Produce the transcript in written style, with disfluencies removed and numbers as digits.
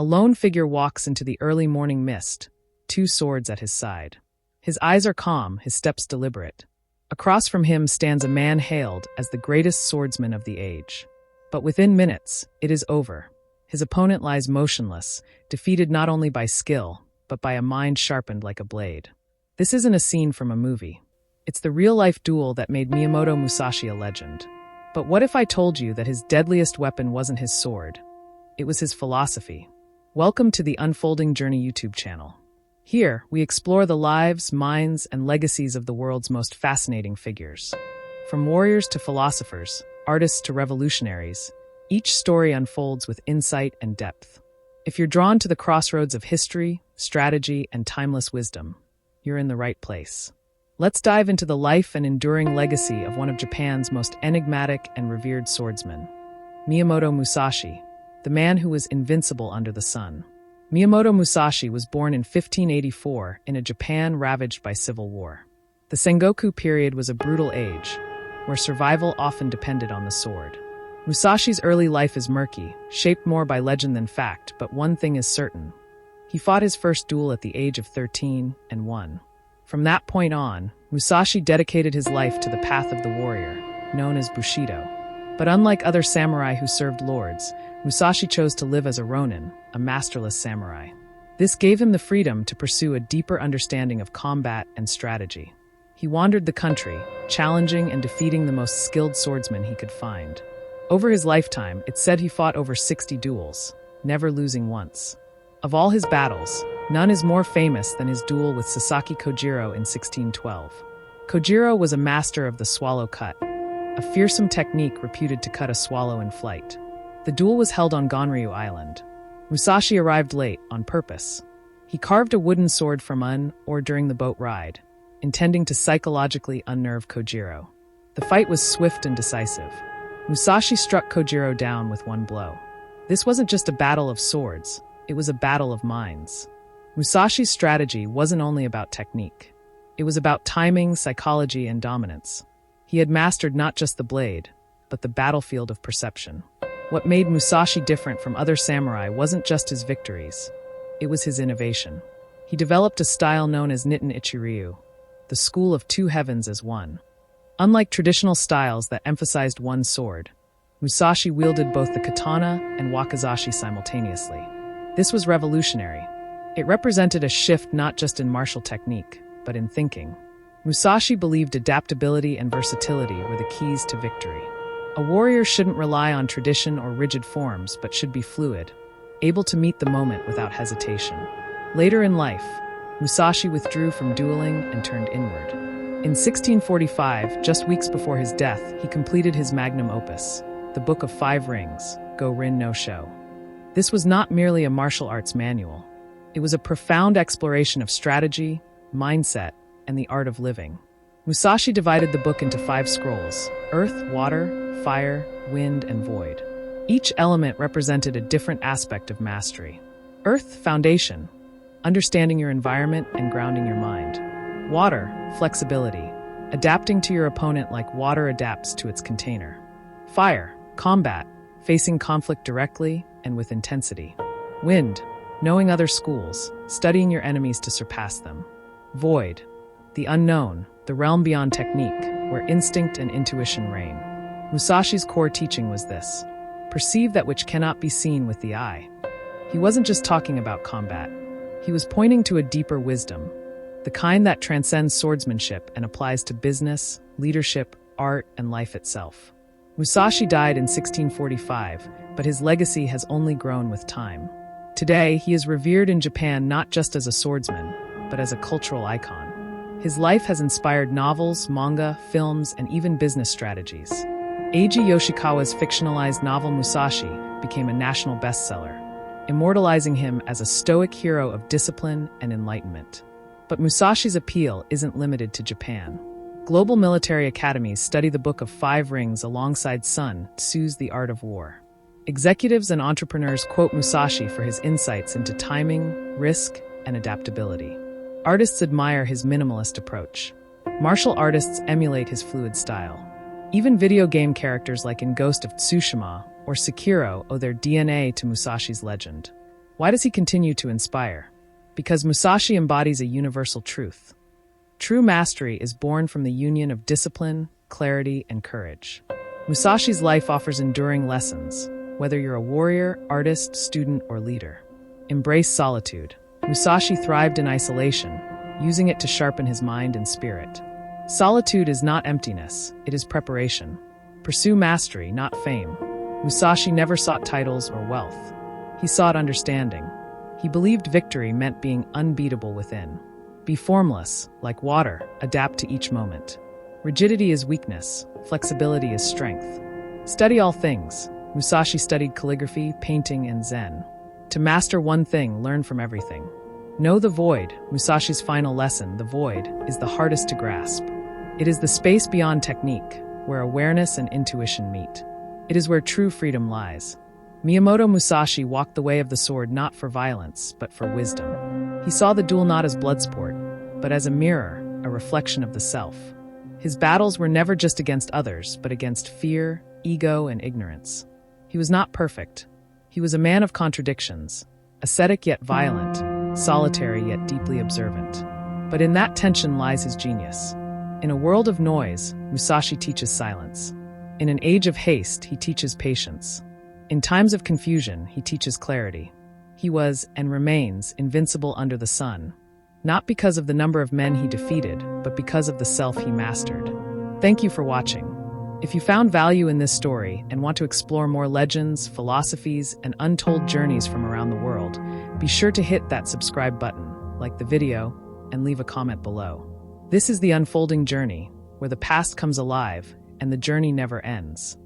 A lone figure walks into the early morning mist, two swords at his side. His eyes are calm, his steps deliberate. Across from him stands a man hailed as the greatest swordsman of the age. But within minutes, it is over. His opponent lies motionless, defeated not only by skill, but by a mind sharpened like a blade. This isn't a scene from a movie. It's the real-life duel that made Miyamoto Musashi a legend. But what if I told you that his deadliest weapon wasn't his sword? It was his philosophy. Welcome to the Unfolding Journey YouTube channel. Here, we explore the lives, minds, and legacies of the world's most fascinating figures. From warriors to philosophers, artists to revolutionaries, each story unfolds with insight and depth. If you're drawn to the crossroads of history, strategy, and timeless wisdom, you're in the right place. Let's dive into the life and enduring legacy of one of Japan's most enigmatic and revered swordsmen, Miyamoto Musashi, the man who was invincible under the sun. Miyamoto Musashi was born in 1584 in a Japan ravaged by civil war. The Sengoku period was a brutal age, where survival often depended on the sword. Musashi's early life is murky, shaped more by legend than fact, but one thing is certain. He fought his first duel at the age of 13 and won. From that point on, Musashi dedicated his life to the path of the warrior, known as Bushido. But unlike other samurai who served lords, Musashi chose to live as a ronin, a masterless samurai. This gave him the freedom to pursue a deeper understanding of combat and strategy. He wandered the country, challenging and defeating the most skilled swordsmen he could find. Over his lifetime, it's said he fought over 60 duels, never losing once. Of all his battles, none is more famous than his duel with Sasaki Kojiro in 1612. Kojiro was a master of the swallow cut, a fearsome technique reputed to cut a swallow in flight. The duel was held on Gonryu Island. Musashi arrived late, on purpose. He carved a wooden sword from or during the boat ride, intending to psychologically unnerve Kojiro. The fight was swift and decisive. Musashi struck Kojiro down with one blow. This wasn't just a battle of swords, it was a battle of minds. Musashi's strategy wasn't only about technique. It was about timing, psychology, and dominance. He had mastered not just the blade, but the battlefield of perception. What made Musashi different from other samurai wasn't just his victories. It was his innovation. He developed a style known as Niten Ichi-ryū, the school of two heavens as one. Unlike traditional styles that emphasized one sword, Musashi wielded both the katana and wakizashi simultaneously. This was revolutionary. It represented a shift not just in martial technique, but in thinking. Musashi believed adaptability and versatility were the keys to victory. A warrior shouldn't rely on tradition or rigid forms, but should be fluid, able to meet the moment without hesitation. Later in life, Musashi withdrew from dueling and turned inward. In 1645, just weeks before his death, he completed his magnum opus, the Book of Five Rings, Go-Rin no Sho. This was not merely a martial arts manual. It was a profound exploration of strategy, mindset, and the art of living. Musashi divided the book into 5 scrolls: earth, water, fire, wind, and void. Each element represented a different aspect of mastery. Earth, foundation, understanding your environment and grounding your mind. Water, flexibility, adapting to your opponent like water adapts to its container. Fire, combat, facing conflict directly and with intensity. Wind, knowing other schools, studying your enemies to surpass them. Void, the unknown, the realm beyond technique, where instinct and intuition reign. Musashi's core teaching was this: perceive that which cannot be seen with the eye. He wasn't just talking about combat. He was pointing to a deeper wisdom, the kind that transcends swordsmanship and applies to business, leadership, art, and life itself. Musashi died in 1645, but his legacy has only grown with time. Today, he is revered in Japan not just as a swordsman, but as a cultural icon. His life has inspired novels, manga, films, and even business strategies. Eiji Yoshikawa's fictionalized novel Musashi became a national bestseller, immortalizing him as a stoic hero of discipline and enlightenment. But Musashi's appeal isn't limited to Japan. Global military academies study the Book of Five Rings alongside Sun Tzu's The Art of War. Executives and entrepreneurs quote Musashi for his insights into timing, risk, and adaptability. Artists admire his minimalist approach. Martial artists emulate his fluid style. Even video game characters like in Ghost of Tsushima or Sekiro owe their DNA to Musashi's legend. Why does he continue to inspire? Because Musashi embodies a universal truth. True mastery is born from the union of discipline, clarity, and courage. Musashi's life offers enduring lessons, whether you're a warrior, artist, student, or leader. Embrace solitude. Musashi thrived in isolation, using it to sharpen his mind and spirit. Solitude is not emptiness, it is preparation. Pursue mastery, not fame. Musashi never sought titles or wealth. He sought understanding. He believed victory meant being unbeatable within. Be formless, like water, adapt to each moment. Rigidity is weakness, flexibility is strength. Study all things. Musashi studied calligraphy, painting, and Zen. To master one thing, learn from everything. Know the void. Musashi's final lesson, the void, is the hardest to grasp. It is the space beyond technique, where awareness and intuition meet. It is where true freedom lies. Miyamoto Musashi walked the way of the sword not for violence, but for wisdom. He saw the duel not as blood sport, but as a mirror, a reflection of the self. His battles were never just against others, but against fear, ego, and ignorance. He was not perfect. He was a man of contradictions, ascetic yet violent, solitary yet deeply observant. But in that tension lies his genius. In a world of noise, Musashi teaches silence. In an age of haste, he teaches patience. In times of confusion, he teaches clarity. He was, and remains, invincible under the sun, not because of the number of men he defeated, but because of the self he mastered. Thank you for watching. If you found value in this story and want to explore more legends, philosophies, and untold journeys from around the world, be sure to hit that subscribe button, like the video, and leave a comment below. This is the unfolding journey, where the past comes alive and the journey never ends.